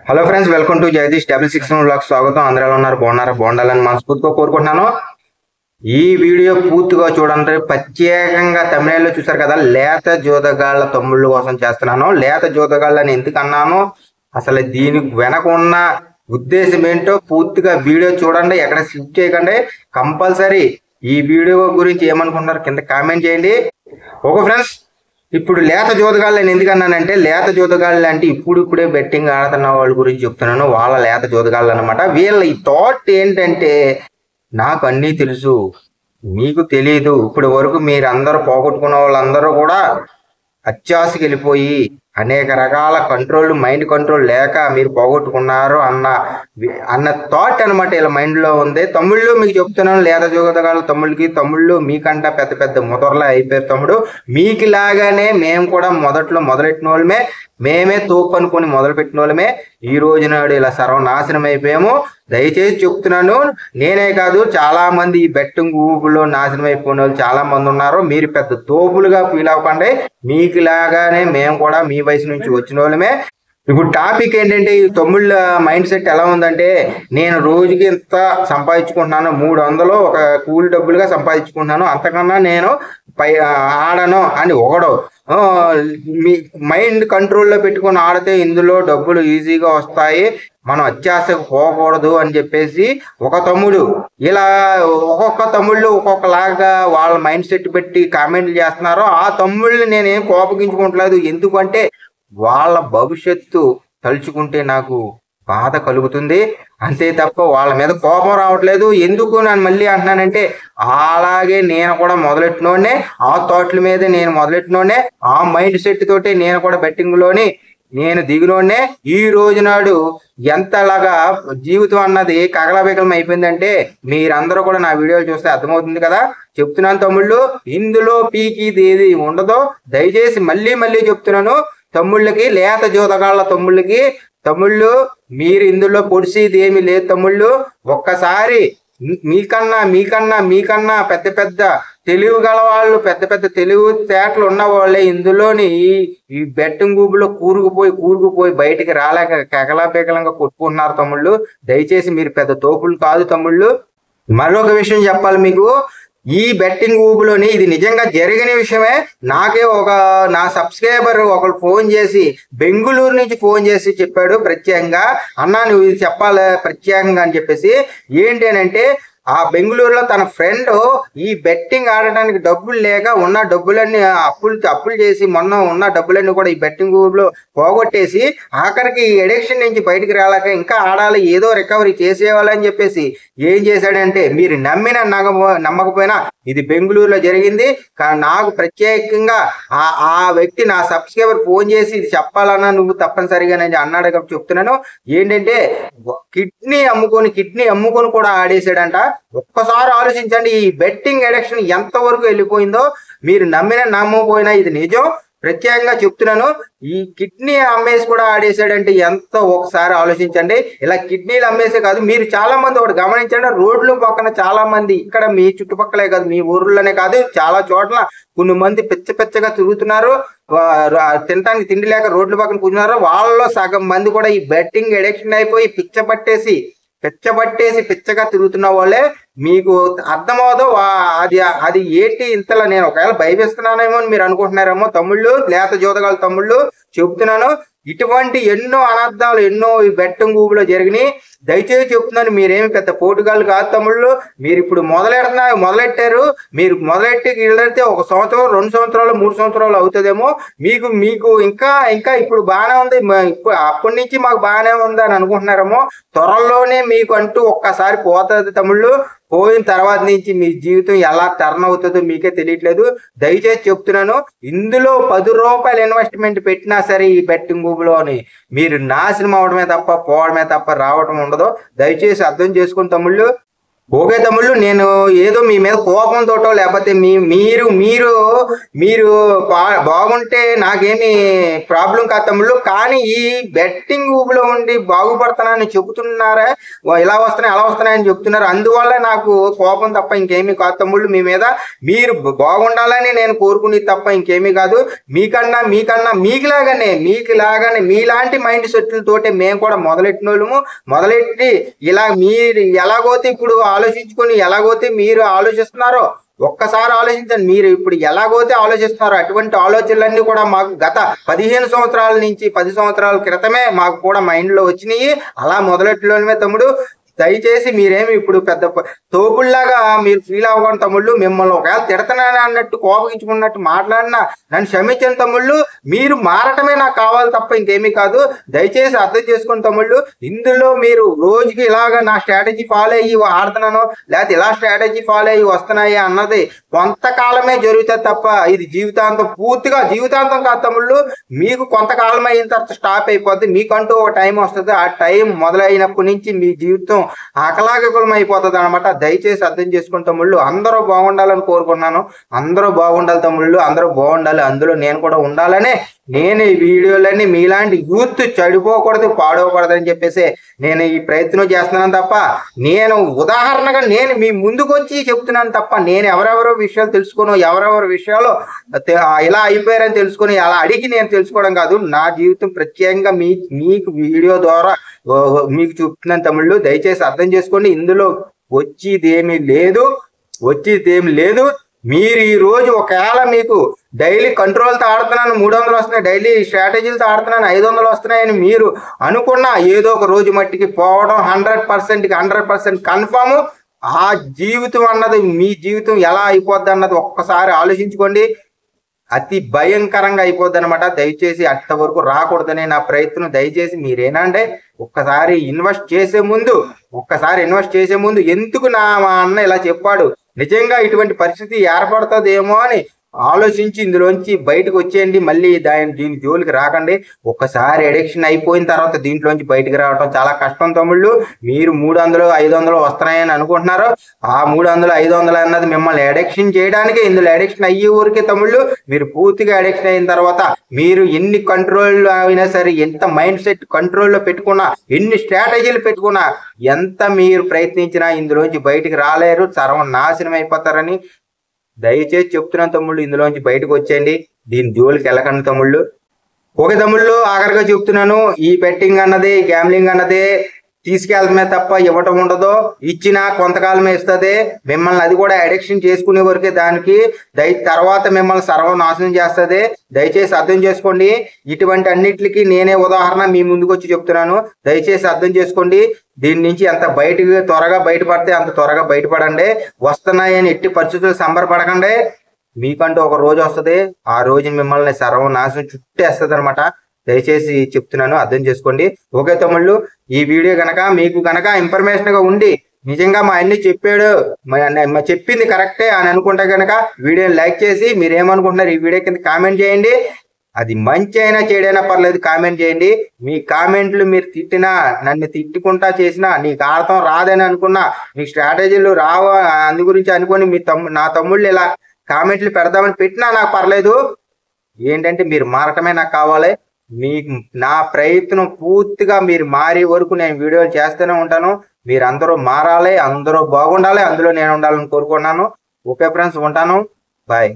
Hello friends, welcome to Jagadish 66 blog స్వాగతం. అందరూ ఎలా ఉన్నారు? బాగుండాలని మనస్ఫూర్తిగా కోరుకుంటున్నాను. ఈ వీడియో పూర్తిగా చూడండి. ప్రత్యేకంగా తమిళలో చూసారు కదా, లేత జోదగాళ్ళ తమ్ముళ్ళ కోసం చేస్తున్నాను. లేత జోదగాళ్ళని ఎందుకు అన్నాను, అసలు దీనికి వెనక ఉన్న ఉద్దేశం ఏంటో పూర్తిగా వీడియో చూడండి. ఎక్కడ స్కిప్ చేయకండి. కంపల్సరీ ఈ వీడియో గురించి ఏమనుకుంటున్నారు కింద కామెంట్ చేయండి. ఓకే ఫ్రెండ్స్, ఇప్పుడు లేత జోదగాళ్ళని ఎందుకన్నానంటే, లేత జోదగాళ్ళు అంటే ఇప్పుడే బెట్టింగ్ ఆడుతున్న వాళ్ళ గురించి చెప్తున్నాను. వాళ్ళ లేత జోదగాళ్ళు అనమాట. వీళ్ళ ఈ థాట్ ఏంటంటే, నాకు అన్నీ తెలుసు, మీకు తెలియదు. ఇప్పుడు వరకు మీరందరూ పోగొట్టుకున్న వాళ్ళందరూ కూడా అత్యాశకి వెళ్ళిపోయి అనేక రకాల మైండ్ కంట్రోల్ లేక మీరు పోగొట్టుకున్నారు అన్న థాట్ అనమాట వీళ్ళ మైండ్లో ఉంది. తమ్ముళ్ళు మీకు చెప్తున్నాను, లేదా జోగదగాళ్ళ తమ్ముళ్ళు మీకంట పెద్ద పెద్ద ముదర్లా అయిపోయారు. తమ్ముడు మీకు లాగానే మేము కూడా మొదలెట్టిన వాళ్ళమే, మేమే తోపు అనుకొని మొదలుపెట్టిన వాళ్ళమే. ఈ రోజు నాడు ఇలా సర్వనాశనం అయిపోయాము. దయచేసి చెప్తున్నాను, నేనే కాదు చాలా మంది ఈ బెట్టింగ్ ఊపులో నాశనం అయిపోయిన వాళ్ళు చాలా మంది ఉన్నారు. మీరు పెద్ద తోపులుగా ఫీల్ అవ్వకండి. మీకు లాగానే మేము కూడా మీ వయసు నుంచి వచ్చిన వాళ్ళమే. ఇప్పుడు టాపిక్ ఏంటంటే, ఈ తమ్ముళ్ళ మైండ్ సెట్ ఎలా ఉందంటే, నేను రోజుకి ఇంత సంపాదించుకుంటున్నాను, 300 ఒక కూలి డబ్బులుగా సంపాదించుకుంటున్నాను, అంతకన్నా నేను ఆడను అని ఒకడు మీ మైండ్ కంట్రోల్లో పెట్టుకొని ఆడితే ఇందులో డబ్బులు ఈజీగా వస్తాయి, మనం అత్యాశకు పోకూడదు అని చెప్పేసి ఒక తమ్ముడు. ఇలా ఒక్కొక్క తమ్ముళ్ళు ఒక్కొక్కలాగా వాళ్ళ మైండ్ సెట్ పెట్టి కామెంట్లు చేస్తున్నారు. ఆ తమ్ముళ్ళని నేనేం కోపగించుకోవట్లేదు, ఎందుకంటే వాళ్ళ భవిష్యత్తు తలుచుకుంటే నాకు బాధ కలుగుతుంది, అంతే తప్ప వాళ్ళ మీద కోపం రావట్లేదు. ఎందుకు నేను మళ్ళీ అంటున్నానంటే, అలాగే నేను కూడా మొదలెట్టినోడే, ఆ థాట్ల మీద నేను మొదలెట్టినోడే, ఆ మైండ్ సెట్ తోటి నేను కూడా బెట్టింగ్లోని నేను దిగినోడే. ఈ రోజు నాడు ఎంతలాగా జీవితం అన్నది కగలబిగలం అయిపోయిందంటే, మీరందరూ కూడా నా వీడియోలు చూస్తే అర్థమవుతుంది కదా. చెప్తున్నాను తమ్ముళ్ళు, ఇందులో పీకిది ఏది ఉండదో. దయచేసి మళ్ళీ చెప్తున్నాను తమ్ముళ్ళకి, లేత జోదగాళ్ళ తమ్ముళ్ళు మీరు ఇందులో పొడిసేది ఏమీ లేదు తమ్ముళ్ళు. ఒక్కసారి మీకన్నా పెద్ద తెలివి గల వాళ్ళు, పెద్ద తెలివి తేటలు ఉన్న వాళ్ళే ఇందులోని ఈ బెట్టింగ్ ఊబులో కూరుకుపోయి బయటికి రాలేక కగలాబేకలంగా కొట్టుకుంటున్నారు తమ్ముళ్ళు. దయచేసి మీరు పెద్ద తోపులు కాదు తమ్ముళ్ళు. మరొక విషయం చెప్పాలి మీకు, ఈ బెట్టింగ్ ఊబులోని ఇది నిజంగా జరిగిన విషయమే. నాకే నా సబ్స్క్రైబర్ ఒకరు ఫోన్ చేసి, బెంగుళూరు నుంచి ఫోన్ చేసి చెప్పాడు ప్రత్యేకంగా, అన్నా నువ్వు ఇది చెప్పాలి ప్రత్యేకంగా అని చెప్పేసి. ఏంటి అని అంటే, ఆ బెంగళూరులో తన ఫ్రెండ్ ఈ బెట్టింగ్ ఆడటానికి డబ్బులు లేక ఉన్న డబ్బులన్నీ అప్పులు చేసి మొన్న ఉన్న డబ్బులన్నీ కూడా ఈ బెట్టింగ్ ఊబులో పోగొట్టేసి ఆఖరికి ఎడిక్షన్ నుంచి బయటికి రాలేక ఇంకా ఆడాలి, ఏదో రికవరీ చేసేవాళ్ళని చెప్పేసి ఏం చేశాడంటే, మీరు నమ్మకపోయినా ఇది బెంగళూరులో జరిగింది. కానీ నాకు ప్రత్యేకంగా ఆ వ్యక్తి నా సబ్స్క్రైబర్ ఫోన్ చేసి ఇది చెప్పాలన్నా నువ్వు తప్పనిసరిగా నేను అన్నాడు కాబట్టి చెప్తున్నాను. ఏంటంటే, కిడ్నీ అమ్ముకొని కూడా ఆడేసాడంట. ఒక్కసారి ఆలోచించండి, ఈ బెట్టింగ్ అడిక్షన్ ఎంతవరకు వెళ్ళిపోయిందో. మీరు నమ్మకపోయినా ఇది నిజం. ప్రత్యేకంగా చెప్తున్నాను, ఈ కిడ్నీ అమ్మేసి కూడా ఆడేసాడంటే ఎంత ఒకసారి ఆలోచించండి. ఇలా కిడ్నీలు అమ్మేసే కాదు, మీరు చాలా మంది ఒకటి గమనించండి, రోడ్ల పక్కన చాలా మంది, ఇక్కడ మీ చుట్టుపక్కలే కాదు, మీ ఊర్లోనే కాదు, చాలా చోట్ల కొన్ని మంది పిచ్చగా తిరుగుతున్నారు. తినడానికి తిండి లేక రోడ్ల పక్కన కూర్చున్నారు. వాళ్ళలో సగం మంది కూడా ఈ బెట్టింగ్ అడిక్షన్ అయిపోయి పిచ్చగా తిరుగుతున్న వాళ్ళే. మీకు అర్థమవుదో అది ఏంటి ఇంతలా నేను ఒకవేళ భయపిస్తున్నానేమో అని మీరు అనుకుంటున్నారేమో. తమ్ముళ్ళు, లేత జోదగాళ్ళ తమ్ముళ్ళు చెప్తున్నాను, ఇటువంటి ఎన్నో అనర్థాలు ఎన్నో ఈ బెట్టింగ్ ఊబులో జరిగినాయి. దయచేసి చెప్తున్నాను, మీరేమి పెద్ద పోటుగాళ్ళు కాదు తమ్ముళ్ళు. మీరు ఇప్పుడు మొదలెట్టారు. మీరు మొదలెడితే 1 సంవత్సరం, 2 సంవత్సరాలు, 3 సంవత్సరాలు అవుతుందేమో. మీకు ఇంకా ఇప్పుడు బాగానే ఉంది, ఇప్పుడు అప్పటి నుంచి మాకు బాగానే ఉంది అని అనుకుంటున్నారేమో. త్వరలోనే మీకు అంటూ ఒక్కసారి పోతుంది తమ్ముళ్ళు. పోయిన తర్వాత నుంచి మీ జీవితం ఎలా టర్న్ అవుతుందో మీకే తెలియట్లేదు. దయచేసి చెప్తున్నాను, ఇందులో 10 రూపాయలు ఇన్వెస్ట్మెంట్ పెట్టినా సరే ఈ బెట్టింగ్ ఊబులోని మీరు నాశనం అవడమే తప్ప పోవడమే తప్ప రావటం ఉండదు. దయచేసి అర్థం చేసుకుని తమ్ముళ్ళు. ఓకే తమ్ముళ్ళు, నేను ఏదో మీ మీద కోపంతోటో లేకపోతే మీరు మీరు మీరు బాగుంటే నాకేమి ప్రాబ్లం కాదు తమ్ముళ్ళు. కానీ ఈ బెట్టింగ్ ఊబిలో ఉండి బాగుపడతానని చెబుతున్నారా, ఇలా వస్తున్నాయి అలా వస్తున్నాయని చెప్తున్నారు. అందువల్ల నాకు కోపం తప్ప ఇంకేమీ కాదు తమ్ముళ్ళు మీ మీద. మీరు బాగుండాలని నేను కోరుకునేది తప్ప ఇంకేమీ కాదు. మీకన్నా మీకులాగానే మీలాంటి మైండ్ సెట్లతోటే మేము కూడా మొదలెట్టిన వాళ్ళము. మొదలెట్టి ఇలా మీరు ఎలాగోతే ఇప్పుడు ఆలోచించుకొని ఎలాగోతే మీరు ఆలోచిస్తున్నారో ఒక్కసారి ఆలోచించండి. మీరు ఇప్పుడు ఎలాగోతే ఆలోచిస్తున్నారో అటువంటి ఆలోచనలన్నీ కూడా మాకు గత 15 సంవత్సరాల నుంచి 10 సంవత్సరాల క్రితమే మాకు కూడా మైండ్లో వచ్చినాయి. అలా మొదలెట్టులోనే తమ్ముడు. దయచేసి మీరేమి ఇప్పుడు పెద్ద తోపుల్లాగా మీరు ఫీల్ అవ్వకండి తమ్ముళ్ళు. మిమ్మల్ని ఒకవేళ తిడతానని అన్నట్టు కోపగించుకున్నట్టు మాట్లాడినా నన్ను క్షమించండి తమ్ముళ్ళు. మీరు మారటమే నాకు కావాలి తప్ప ఇంకేమీ కాదు. దయచేసి అర్థం చేసుకోండి తమ్ముళ్ళు. ఇందులో మీరు రోజుకి ఇలాగ నా స్ట్రాటజీ ఫాలో అయ్యి ఆడుతున్నాను లేకపోతే ఇలా స్ట్రాటజీ ఫాలో అయ్యి వస్తున్నాయి అన్నది కొంతకాలమే జరుగుతుంది తప్ప ఇది జీవితాంతం, పూర్తిగా జీవితాంతం కాదు తమ్ముళ్ళు. మీకు కొంతకాలం అయిన తర్వాత స్టాప్ అయిపోద్ది. మీకంటూ ఒక టైం వస్తుంది. ఆ టైం మొదలైనప్పటి నుంచి మీ జీవితం ఆకలాగకులం అయిపోతుంది అనమాట. దయచేసి అర్థం చేసుకుని తమ్ముళ్ళు. అందరూ బాగుండాలని కోరుకున్నాను. అందరూ బాగుండాలి తమ్ముళ్ళు, అందరూ బాగుండాలి. అందులో నేను కూడా ఉండాలనే నేను ఈ వీడియోలన్నీ మీలాంటి యూత్ చెడిపోకూడదు పాడవకూడదు అని చెప్పేసి నేను ఈ ప్రయత్నం చేస్తున్నాను తప్ప నేను ఉదాహరణగా నేను మీ ముందుకు వచ్చి చెప్తున్నాను తప్ప నేను ఎవరెవరో విషయాలు తెలుసుకోను, ఎవరెవరి విషయాలు ఇలా అయిపోయారని తెలుసుకొని అలా అడిగి నేను తెలుసుకోవడం కాదు. నా జీవితం ప్రత్యేకంగా మీకు వీడియో ద్వారా మీకు చెప్తున్నాను తమ్ముళ్ళు. దయచేసి అర్థం చేసుకోండి. ఇందులో వచ్చేదేమీ లేదు. మీరు ఈ రోజు ఒకవేళ మీకు డైలీ కంట్రోల్తో ఆడుతున్నాను 300 వస్తున్నాయి, డైలీ స్ట్రాటజీలతో ఆడుతున్నాను 500 వస్తున్నాయని మీరు అనుకున్న ఏదో ఒక రోజు మట్టికి పోవడం 100% కన్ఫామ్. ఆ జీవితం అన్నది మీ జీవితం ఎలా అయిపోద్ది అన్నది ఒక్కసారి ఆలోచించుకోండి. అతి భయంకరంగా అయిపోద్ది అనమాట. దయచేసి అంతవరకు రాకూడదనే నా ప్రయత్నం. దయచేసి మీరేనంటే ఒక్కసారి ఇన్వెస్ట్ చేసే ముందు ఎందుకు మా అన్న ఇలా చెప్పాడు, నిజంగా ఇటువంటి పరిస్థితి ఏర్పడుతుందేమో అని ఆలోచించి ఇందులోంచి బయటకు వచ్చేయండి. మళ్ళీ దీని జోలికి రాకండి. ఒక్కసారి అడిక్షన్ అయిపోయిన తర్వాత దీంట్లోంచి బయటకు రావడం చాలా కష్టం తమ్ముళ్ళు. మీరు 300 500 వస్తున్నాయని అనుకుంటున్నారు. ఆ 300 500 అన్నది మిమ్మల్ని అడిక్షన్ చేయడానికి, ఇందులో అడిక్షన్ అయ్యే ఊరికే తమ్ముళ్ళు. మీరు పూర్తిగా అడిక్షన్ అయిన తర్వాత మీరు ఎన్ని కంట్రోల్ అయినా సరే, ఎంత మైండ్ సెట్ కంట్రోల్లో పెట్టుకున్నా, ఎన్ని స్ట్రాటజీలు పెట్టుకున్నా, ఎంత మీరు ప్రయత్నించినా ఇందులోంచి బయటికి రాలేరు, సర్వనాశనం అయిపోతారని దయచేసి చెప్తున్నాను తమ్ముళ్ళు. ఇందులోంచి బయటకు వచ్చేయండి. దీని జోలికి వెళ్ళకండి తమ్ముళ్ళు. ఓకే తమ్ముళ్ళు, ఆఖరిగా చెప్తున్నాను. ఈ బెట్టింగ్ అన్నది, గ్యాంబ్లింగ్ అన్నది తీసుకెళ్తమే తప్ప ఇవ్వటం ఉండదు. ఇచ్చినా కొంతకాలమే ఇస్తుంది. మిమ్మల్ని అది కూడా అడిక్షన్ చేసుకునే వరకే దానికి తర్వాత మిమ్మల్ని సర్వనాశనం చేస్తుంది. దయచేసి అర్థం చేసుకోండి. ఇటువంటి అన్నిటికీ నేనే ఉదాహరణ మీ ముందుకు వచ్చి చెప్తున్నాను. దయచేసి అర్థం చేసుకోండి. దీని నుంచి ఎంత త్వరగా బయటపడితే అంత త్వరగా బయటపడండి. వస్తున్నాయని ఎట్టి పరిస్థితులు సంబరపడకండి. మీకంటూ ఒక రోజు వస్తుంది. ఆ రోజు మిమ్మల్ని సర్వనాశనం చుట్టేస్తుంది అనమాట. దయచేసి చెప్తున్నాను, అర్థం చేసుకోండి. ఓకే తమ్ముళ్ళు, ఈ వీడియో మీకు గనక ఇన్ఫర్మేషన్ గా ఉండి నిజంగా మా అన్ని చెప్పాడు, చెప్పింది కరెక్టే అని అనుకుంటే కనుక వీడియోని లైక్ చేసి మీరేమనుకుంటున్నారు ఈ వీడియో కింద కామెంట్ చేయండి. అది మంచి అయినా చెడైనా పర్లేదు, కామెంట్ చేయండి. మీ కామెంట్లు మీరు తిట్టినా, నన్ను తిట్టుకుంటా చేసినా, నీకు ఆడతాం రాదని అనుకున్నా, మీకు స్ట్రాటజీలు రావు అందు గురించి అనుకొని నా తమ్ముళ్ళు ఇలా కామెంట్లు పెడదామని పెట్టినా నాకు పర్లేదు. ఏంటంటే మీరు మారటమే నాకు కావాలి. నా ప్రయత్నం పూర్తిగా మీరు మారే వరకు నేను వీడియోలు చేస్తూనే ఉంటాను. మీరు అందరూ మారాలి, అందరూ బాగుండాలి, అందులో నేను ఉండాలని కోరుకున్నాను. ఓకే ఫ్రెండ్స్, ఉంటాను. బాయ్.